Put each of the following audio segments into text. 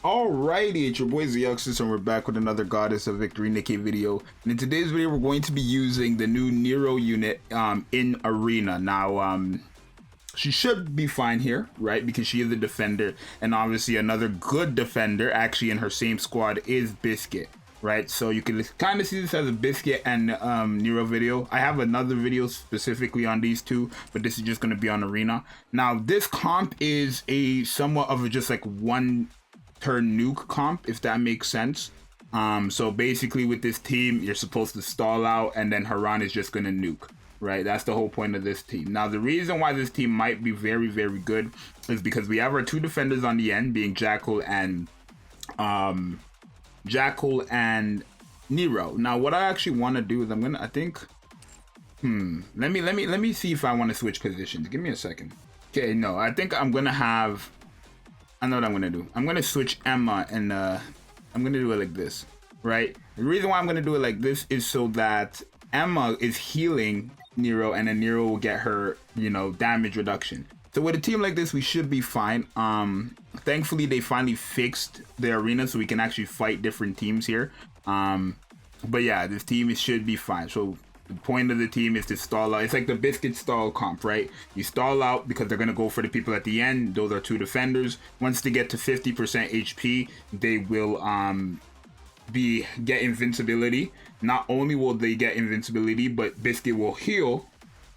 Alrighty, it's your boy Zxous, and we're back with another Goddess of Victory Nikke video. And in today's video, we're going to be using the new NERO unit in Arena. Now, she should be fine here, right? Because she is a defender, and obviously another good defender, actually in her same squad, is Biscuit, right? So you can kind of see this as a Biscuit and NERO video. I have another video specifically on these two, but this is just going to be on Arena. Now, this comp is a somewhat of a just like one turn nuke comp, if that makes sense. So basically with this team, you're supposed to stall out and then Haran is just gonna nuke, right? That's the whole point of this team. Now the reason why this team might be very, very good is because we have our two defenders on the end, being Zxous and NERO. Now what I actually want to do is let me see if I want to switch positions. Give me a second. Okay, no, I think I'm gonna have, I know what I'm gonna do. I'm gonna switch Emma, and I'm gonna do it like this, right? The reason why I'm gonna do it like this is so that Emma is healing NERO, and then NERO will get her, you know, damage reduction. So with a team like this, we should be fine. Thankfully, they finally fixed the arena so we can actually fight different teams here. But yeah, this team should be fine. So the point of the team is to stall out. It's like the Biscuit stall comp, right? You stall out because they're going to go for the people at the end. Those are two defenders. Once they get to 50% HP, they will get invincibility. Not only will they get invincibility, but Biscuit will heal,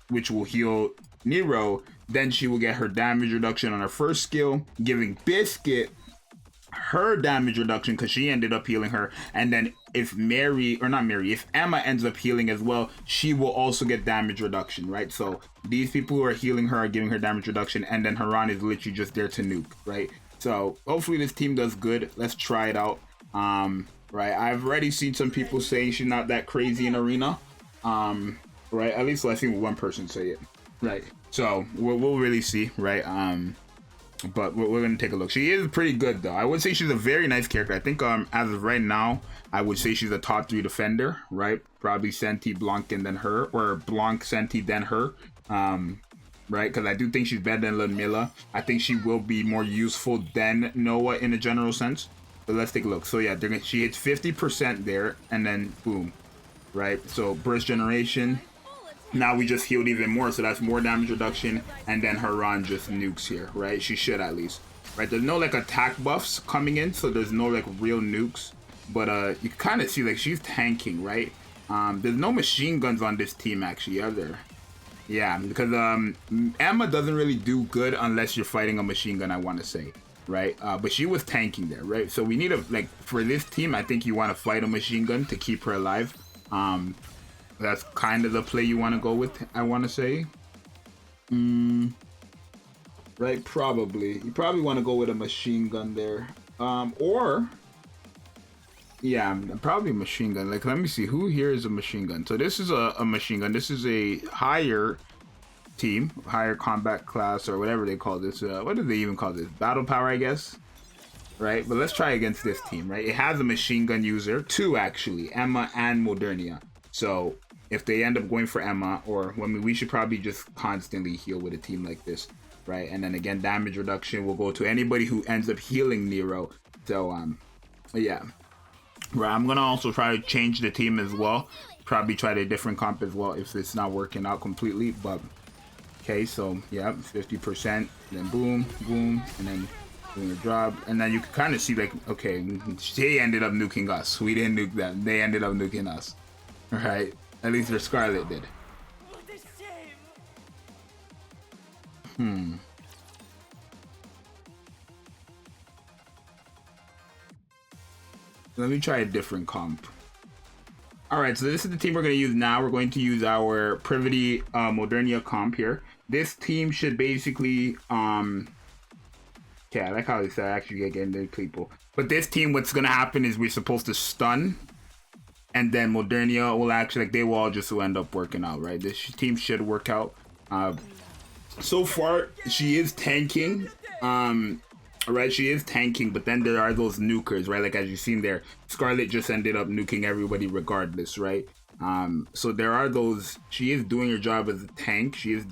which will heal NERO. Then she will get her damage reduction on her first skill, giving Biscuit her damage reduction because she ended up healing her. And then if if Emma ends up healing as well, she will also get damage reduction, right? So these people who are healing her are giving her damage reduction, and then Haran is literally just there to nuke, right? So hopefully this team does good. Let's try it out. Right, I've already seen some people saying she's not that crazy in Arena, right? At least I've seen one person say it, right? So we'll really see, right? But we're gonna take a look. She is pretty good though. I would say she's a very nice character. I think as of right now, I would say she's a top 3 defender, right? Probably Senti, Blanc, and then her, or Blanc, Senti, then her, right? Because I do think she's better than Ludmilla. I think she will be more useful than Noah in a general sense. But let's take a look. So yeah, she hits 50% there, and then boom, right? So burst generation. Now we just healed even more, so that's more damage reduction, and then Haran just nukes here, right? She should at least, right? There's no like attack buffs coming in, so there's no like real nukes, but you can kind of see like she's tanking, right? There's no machine guns on this team actually, are there? Yeah, because Emma doesn't really do good unless you're fighting a machine gun, I want to say, right? But she was tanking there, right? So we need a, like, for this team, I think you want to fight a machine gun to keep her alive. That's kind of the play you want to go with, I want to say. Right, probably. You probably want to go with a machine gun there. Or, yeah, probably a machine gun. Like, let me see, who here is a machine gun? So this is a machine gun. This is a higher team, higher combat class, or whatever they call this. What do they even call this? Battle power, I guess. Right, but let's try against this team, right? It has a machine gun user, 2 actually, Emma and Modernia. So if they end up going for Emma, or I mean, we should probably just constantly heal with a team like this, right? And then again, damage reduction will go to anybody who ends up healing NERO. So yeah, right. I'm gonna also try to change the team as well. Probably try a different comp as well if it's not working out completely. But okay, so yeah, 50%, then boom, boom, and then doing a drop, and then you can kind of see like, okay, they ended up nuking us. We didn't nuke them. They ended up nuking us. Right, at least their Scarlet did. Let me try a different comp. Alright, so this is the team we're going to use now. We're going to use our Privity Modernia comp here. This team should basically, okay, I like how they said actually getting the people. But this team, what's going to happen is we're supposed to stun, and then Modernia will actually, like, they will all just end up working out, right? This team should work out. So far, she is tanking, right? She is tanking, but then there are those nukers, right? Like, as you've seen there, Scarlet just ended up nuking everybody regardless, right? So there are those, she is doing her job as a tank. She is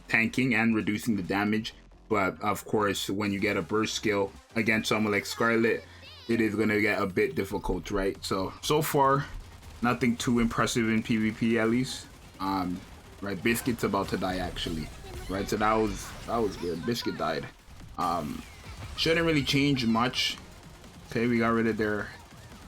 tanking and reducing the damage. But, of course, when you get a burst skill against someone like Scarlet, it is gonna get a bit difficult, right? So far, nothing too impressive in PvP at least. Right, Biscuit's about to die actually, right? So that was good. Biscuit died. Shouldn't really change much. Okay, we got rid of their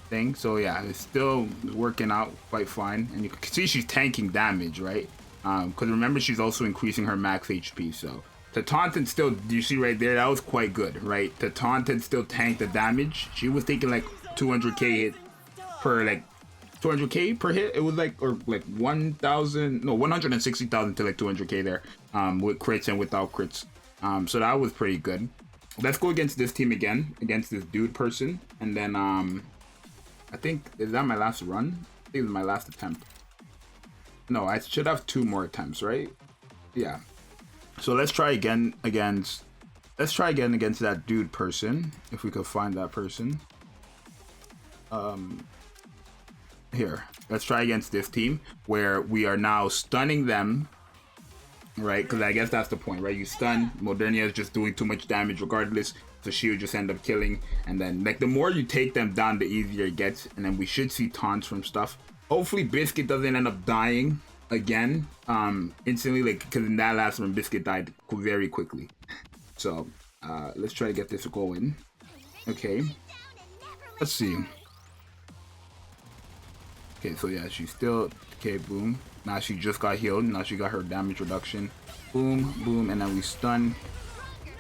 thing. So yeah, it's still working out quite fine, and you can see she's tanking damage, right? Because remember, she's also increasing her max HP. So the Taunted still, you see right there, that was quite good, right? The Taunted still tanked the damage. She was taking like 200k hit per, like 200k per hit. It was like, or like 1,000, no, 160,000 to like 200k there, with crits and without crits. So that was pretty good. Let's go against this team again, against this dude person, and then I think, is that my last run? I think it's my last attempt. No, I should have 2 more attempts, right? Yeah. So let's try again against that dude person, if we could find that person. Here, let's try against this team where we are now stunning them, right? Because I guess that's the point, right? You stun, Modernia is just doing too much damage regardless, so she would just end up killing. And then, like, the more you take them down, the easier it gets. And then we should see taunts from stuff. Hopefully Biscuit doesn't end up dying again instantly, like, because in that last one Biscuit died very quickly. So let's try to get this going. Okay, let's see. Okay, so yeah, she's still, okay, boom. Now she just got healed. Now she got her damage reduction. Boom, boom, and then we stun.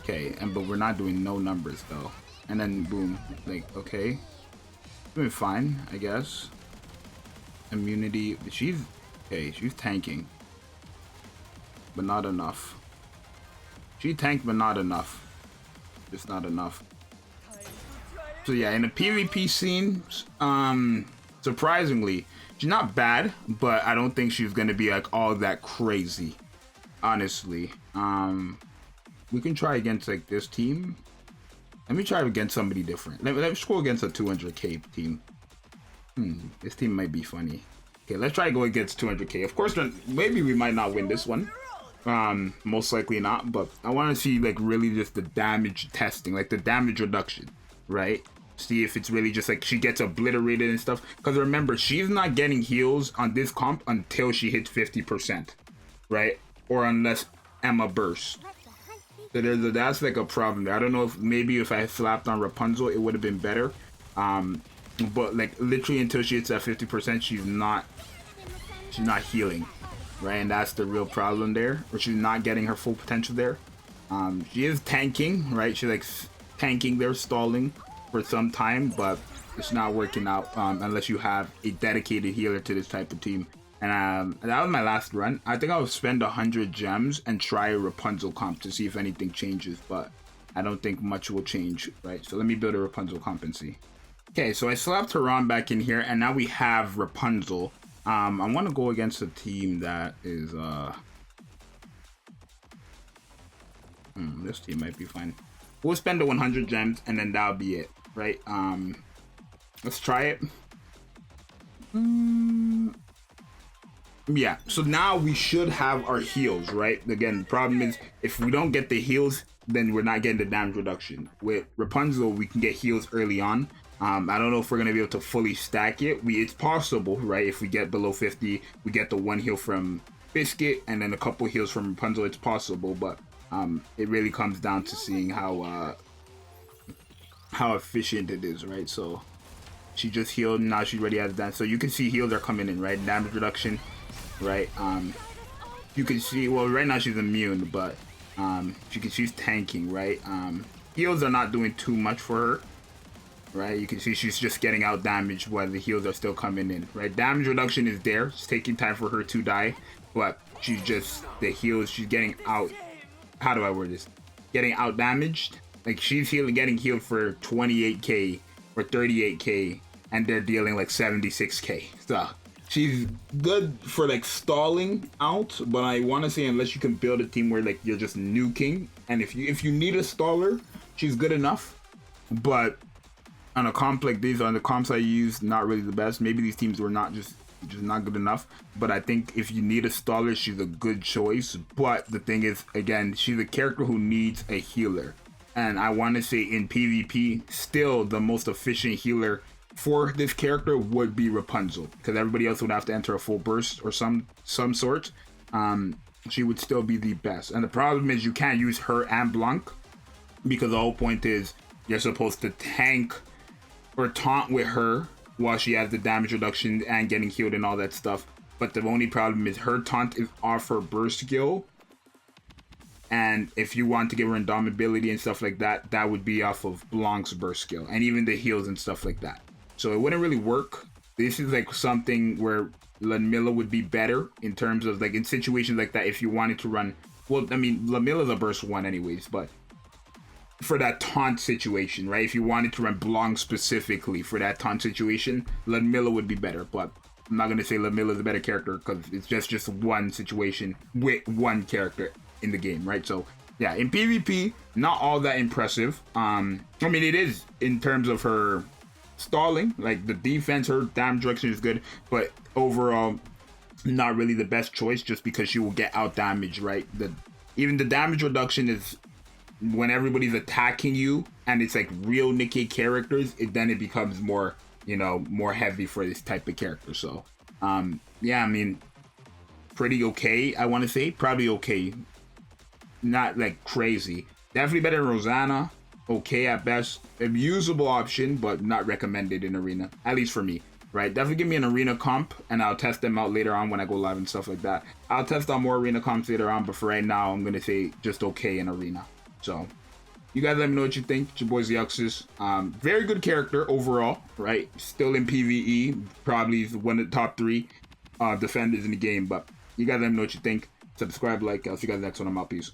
Okay, but we're not doing no numbers though. And then boom, like, okay, doing fine, I guess. Immunity, she's okay. She's tanking, but not enough. She tanked, but not enough. Just not enough. So yeah, in the PvP scenes, surprisingly, she's not bad, but I don't think she's gonna be like all that crazy, honestly. We can try against like this team. Let me try against somebody different. Let's go against a 200k team. This team might be funny. Okay, let's try to go against 200k. Of course, maybe we might not win this one. Most likely not, but I want to see like really just the damage testing, like the damage reduction, right? See if it's really just like she gets obliterated and stuff. Because remember, she's not getting heals on this comp until she hits 50%, right? Or unless Emma bursts. So that's like a problem. I don't know if maybe if I slapped on Rapunzel, it would have been better. But like literally until she hits that 50%, she's not healing, right? And that's the real problem there, or she's not getting her full potential there. She is tanking, right? She's like tanking there, stalling for some time, but it's not working out unless you have a dedicated healer to this type of team. And that was my last run. I think I'll spend 100 gems and try a Rapunzel comp to see if anything changes, but I don't think much will change, right? So let me build a Rapunzel comp and see. Okay, so I slapped her on back in here, and now we have Rapunzel. I want to go against a team that is this team might be fine. We'll spend the 100 gems and then that'll be it, right? Let's try it. Yeah, so now we should have our heals, right? Again, the problem is if we don't get the heals, then we're not getting the damage reduction. With Rapunzel, we can get heals early on. I don't know if we're gonna be able to fully stack it. It's possible, right? If we get below 50, we get the 1 heal from Biscuit and then a couple heals from Rapunzel. It's possible, but it really comes down to seeing how efficient it is, right? So she just healed, now she already has that. So you can see heals are coming in, right? Damage reduction, right? You can see, well, right now she's immune, but she's tanking, right? Heals are not doing too much for her, right? You can see she's just getting out damaged while the heals are still coming in, right? Damage reduction is there. It's taking time for her to die, but she's just, the heals, she's getting out, how do I word this? Getting out damaged. Like she's getting healed for 28k or 38k, and they're dealing like 76k. So she's good for like stalling out, but I want to say unless you can build a team where like you're just nuking, and if you need a staller, she's good enough. But on a comp like these, on the comps I use, not really the best. Maybe these teams were not just not good enough. But I think if you need a staller, she's a good choice. But the thing is, again, she's a character who needs a healer, And I want to say in PvP, still the most efficient healer for this character would be Rapunzel, because everybody else would have to enter a full burst or some sort. She would still be the best. And the problem is you can't use her and Blanc, because the whole point is you're supposed to tank or taunt with her while she has the damage reduction and getting healed and all that stuff. But the only problem is her taunt is off her burst skill, and if you want to give her indomitability and stuff like that, that would be off of Blanc's burst skill, and even the heals and stuff like that. So it wouldn't really work. This is like something where Ludmilla would be better in terms of like in situations like that. If you wanted to run, well, I mean, Ludmilla's a burst one anyways, but for that taunt situation, right? If you wanted to run Blanc specifically for that taunt situation, Ludmilla would be better. But I'm not gonna say Ludmilla's a better character because it's just one situation with one character in the game, right? So yeah, in PvP, not all that impressive. I mean, it is in terms of her stalling, like the defense, her damage reduction is good, but overall, not really the best choice, just because she will get out damaged, right? Even the damage reduction is when everybody's attacking you and it's like real Nikke characters, then it becomes more, more heavy for this type of character. So yeah, I mean, pretty okay, I want to say. Probably okay, not like crazy. Definitely better than Rosanna. Okay at best. A usable option, but not recommended in arena, at least for me, right? Definitely give me an arena comp and I'll test them out later on when I go live and stuff like that. I'll test out more arena comps later on, but for right now, I'm gonna say just okay in arena. So you guys let me know what you think. It's your boy Zxous. Very good character overall, right? Still in PvE, probably one of the top 3 defenders in the game, but you guys let me know what you think. Subscribe, like, I'll see you guys next one. I'm out. Peace.